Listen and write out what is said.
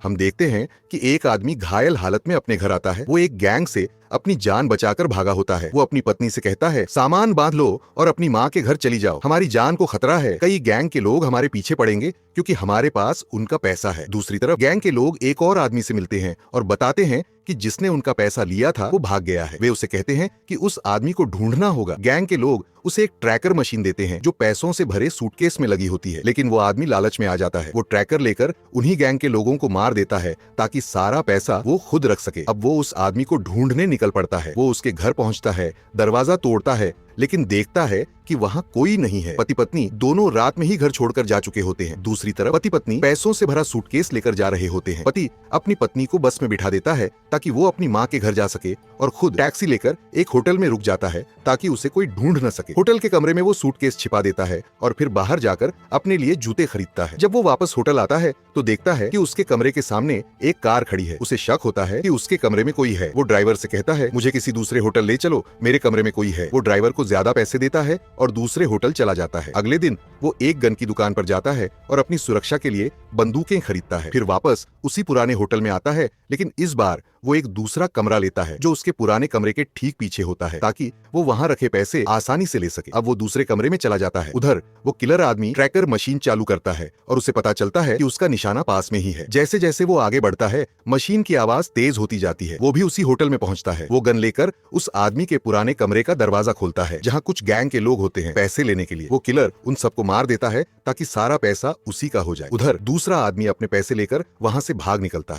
हम देखते हैं कि एक आदमी घायल हालत में अपने घर आता है। वो एक गैंग से अपनी जान बचाकर भागा होता है। वो अपनी पत्नी से कहता है, सामान बांध लो और अपनी माँ के घर चली जाओ, हमारी जान को खतरा है। कई गैंग के लोग हमारे पीछे पड़ेंगे क्योंकि हमारे पास उनका पैसा है। दूसरी तरफ गैंग के लोग एक और आदमी से मिलते हैं और बताते हैं कि जिसने उनका पैसा लिया था वो भाग गया है। वे उसे कहते हैं कि उस आदमी को ढूंढना होगा। गैंग के लोग उसे एक ट्रैकर मशीन देते हैं जो पैसों से भरे सूटकेस में लगी होती है, लेकिन वो आदमी लालच में आ जाता है। वो ट्रैकर लेकर उन्हीं गैंग के लोगों को मार देता है ताकि सारा पैसा वो खुद रख सके। अब वो उस आदमी को ढूंढने निकल पड़ता है। वो उसके घर पहुंचता है, दरवाजा तोड़ता है, लेकिन देखता है कि वहां कोई नहीं है। पति पत्नी दोनों रात में ही घर छोड़कर जा चुके होते हैं। दूसरी तरफ पति पत्नी पैसों से भरा सूटकेस लेकर जा रहे होते हैं। पति अपनी पत्नी को बस में बिठा देता है ताकि वो अपनी माँ के घर जा सके और खुद टैक्सी लेकर एक होटल में रुक जाता है ताकि उसे कोई ढूंढ न सके। होटल के कमरे में वो सूटकेस छिपा देता है और फिर बाहर जाकर अपने लिए जूते खरीदता है। जब वो वापस होटल आता है तो देखता है कि उसके कमरे के सामने एक कार खड़ी है। उसे शक होता है कि उसके कमरे में कोई है। वो ड्राइवर से कहता है, मुझे किसी दूसरे होटल ले चलो, मेरे कमरे में कोई है। वो ड्राइवर को ज्यादा पैसे देता है और दूसरे होटल चला जाता है। अगले दिन वो एक गन की दुकान पर जाता है और अपनी सुरक्षा के लिए बंदूकें खरीदता है। फिर वापस उसी पुराने होटल में आता है, लेकिन इस बार वो एक दूसरा कमरा लेता है जो उसके पुराने कमरे के ठीक पीछे होता है ताकि वो वहां रखे पैसे आसानी से ले सके। अब वो दूसरे कमरे में चला जाता है। उधर वो किलर आदमी ट्रैकर मशीन चालू करता है और उसे पता चलता है कि उसका निशाना पास में ही है। जैसे जैसे वो आगे बढ़ता है, मशीन की आवाज तेज होती जाती है। वो भी उसी होटल में पहुंचता है। वो गन लेकर उस आदमी के पुराने कमरे का दरवाजा खोलता है जहाँ कुछ गैंग के लोग होते हैं पैसे लेने के लिए। वो किलर उन सबको मार देता है ताकि सारा पैसा उसी का हो जाए। उधर दूसरा आदमी अपने पैसे लेकर वहां से भाग निकलता है।